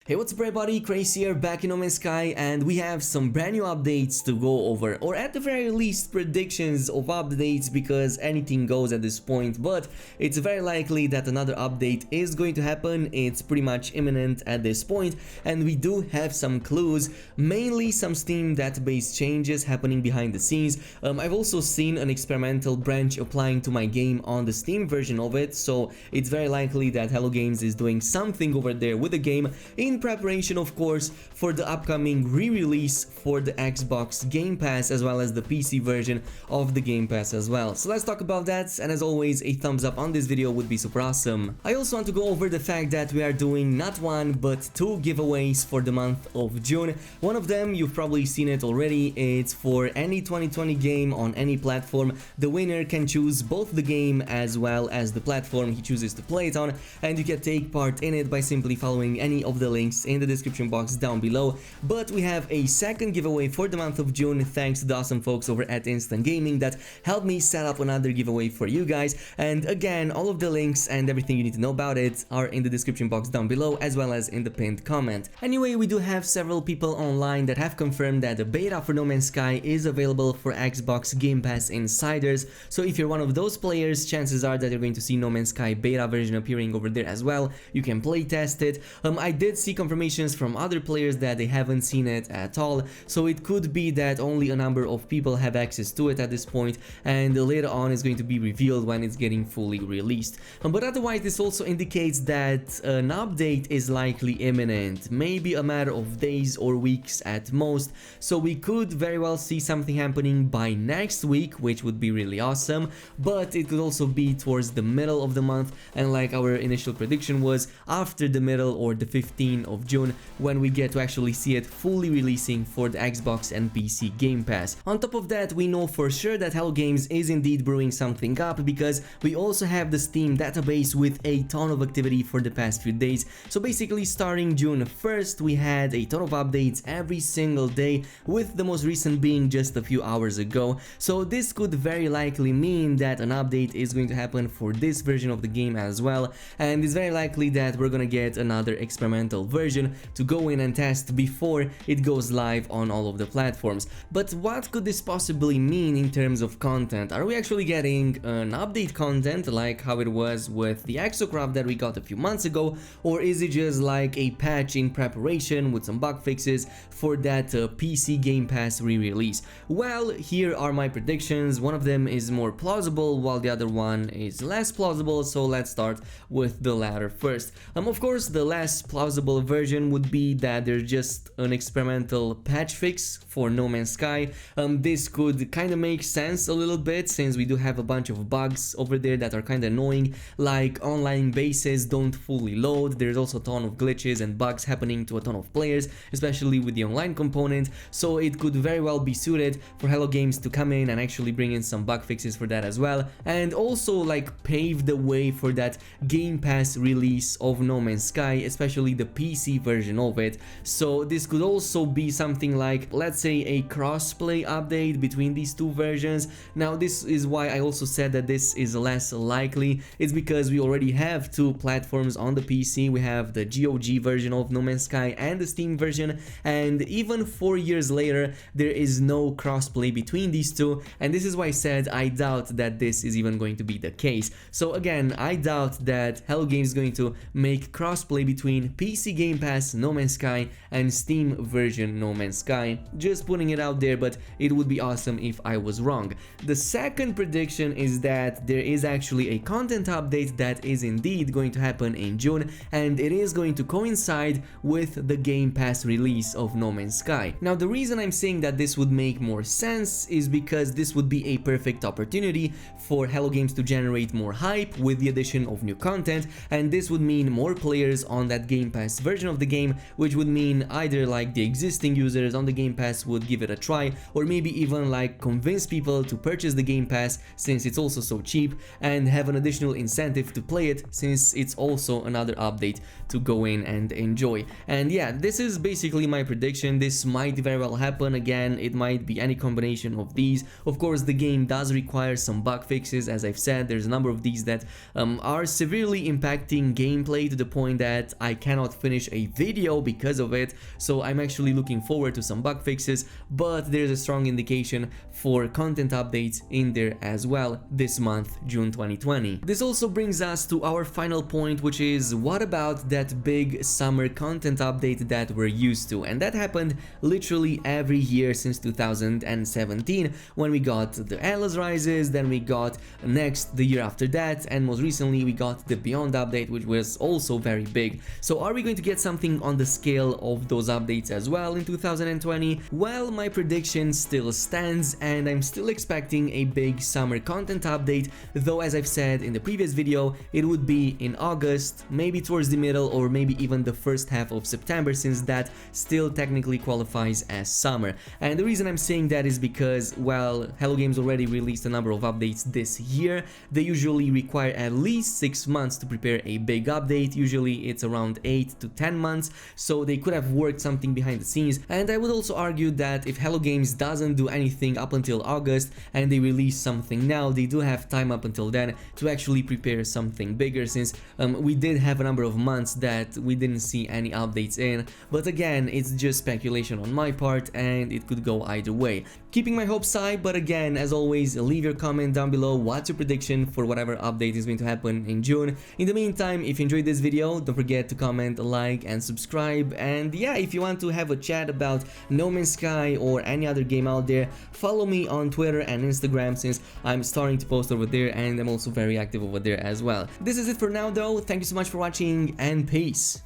Hey, what's up everybody, Crazy here, back in No Man's Sky, and we have some brand new updates to go over, or at the very least predictions of updates, because anything goes at this point, but it's very likely that another update is going to happen. It's pretty much imminent at this point, and we do have some clues, mainly some Steam database changes happening behind the scenes. I've also seen an experimental branch applying to my game on the Steam version of it, so it's very likely that Hello Games is doing something over there with the game, in preparation of course for the upcoming re-release for the Xbox Game Pass as well as the PC version of the Game Pass as well. So let's talk about that, and as always a thumbs up on this video would be super awesome. I also want to go over the fact that we are doing not one but two giveaways for the month of June. One of them you've probably seen it already. It's for any 2020 game on any platform. The winner can choose both the game as well as the platform he chooses to play it on, and you can take part in it by simply following any of the links in the description box down below. But we have a second giveaway for the month of June, thanks to the awesome folks over at Instant Gaming that helped me set up another giveaway for you guys. And again, all of the links and everything you need to know about it are in the description box down below as well as in the pinned comment. Anyway, we do have several people online that have confirmed that the beta for No Man's Sky is available for Xbox Game Pass Insiders. So if you're one of those players, chances are that you're going to see No Man's Sky beta version appearing over there as well. You can play test it. I did see confirmations from other players that they haven't seen it at all, so it could be that only a number of people have access to it at this point, and later on it's going to be revealed when it's getting fully released. But otherwise this also indicates that an update is likely imminent, maybe a matter of days or weeks at most, so we could very well see something happening by next week, which would be really awesome. But it could also be towards the middle of the month, and like our initial prediction was, after the middle or the 15th of June, when we get to actually see it fully releasing for the Xbox and PC Game Pass. On top of that, we know for sure that Hello Games is indeed brewing something up, because we also have the Steam database with a ton of activity for the past few days. So basically starting June 1st we had a ton of updates every single day, with the most recent being just a few hours ago. So this could very likely mean that an update is going to happen for this version of the game as well, and it's very likely that we're gonna get another experimental version to go in and test before it goes live on all of the platforms. But what could this possibly mean in terms of content? Are we actually getting an update content like how it was with the Exocraft that we got a few months ago, or is it just like a patch in preparation with some bug fixes for that PC Game Pass re-release? Well, here are my predictions. One of them is more plausible while the other one is less plausible, so let's start with the latter first. Of course, the less plausible version would be that there's just an experimental patch fix for No Man's Sky. This could kind of make sense a little bit, since we do have a bunch of bugs over there that are kind of annoying, like online bases don't fully load. There's also a ton of glitches and bugs happening to a ton of players, especially with the online component, so it could very well be suited for Hello Games to come in and actually bring in some bug fixes for that as well, and also like pave the way for that Game Pass release of No Man's Sky, especially the PC version of it. So this could also be something like, let's say, a crossplay update between these two versions. Now this is why I also said that this is less likely. It's because we already have two platforms on the PC. We have the GOG version of No Man's Sky and the Steam version, and even 4 years later there is no crossplay between these two, and this is why I said I doubt that this is even going to be the case. So again, I doubt that Hello Games is going to make crossplay between PC Game Pass No Man's Sky and Steam version No Man's Sky. Just putting it out there, but it would be awesome if I was wrong. The second prediction is that there is actually a content update that is indeed going to happen in June, and it is going to coincide with the Game Pass release of No Man's Sky. Now the reason I'm saying that this would make more sense is because this would be a perfect opportunity for Hello Games to generate more hype with the addition of new content, and this would mean more players on that Game Pass version of the game, which would mean either like the existing users on the Game Pass would give it a try, or maybe even like convince people to purchase the Game Pass since it's also so cheap, and have an additional incentive to play it since it's also another update to go in and enjoy. And yeah, this is basically my prediction. This might very well happen. Again, it might be any combination of these. Of course, the game does require some bug fixes. As I've said, there's a number of these that are severely impacting gameplay to the point that I cannot finish finish a video because of it, so I'm actually looking forward to some bug fixes, but there's a strong indication for content updates in there as well this month, June 2020. This also brings us to our final point, which is what about that big summer content update that we're used to? And that happened literally every year since 2017, when we got the Atlas Rises, then we got next the year after that, and most recently we got the Beyond update, which was also very big. So are we going to get something on the scale of those updates as well in 2020? Well, my prediction still stands, and I'm still expecting a big summer content update, though as I've said in the previous video, it would be in August, maybe towards the middle or maybe even the first half of September, since that still technically qualifies as summer. And the reason I'm saying that is because, well, Hello Games already released a number of updates this year. They usually require at least 6 months to prepare a big update, usually it's around 8 to 10 months, so they could have worked something behind the scenes. And I would also argue that if Hello Games doesn't do anything up until August and they release something now, they do have time up until then to actually prepare something bigger, since we did have a number of months that we didn't see any updates in. But again, it's just speculation on my part and it could go either way. Keeping my hopes high, but again, as always, leave your comment down below. What's your prediction for whatever update is going to happen in June? In the meantime, if you enjoyed this video, don't forget to comment, like, and subscribe. And yeah, if you want to have a chat about No Man's Sky or any other game out there, follow me on Twitter and Instagram, since I'm starting to post over there and I'm also very active over there as well. This is it for now though. Thank you so much for watching and peace.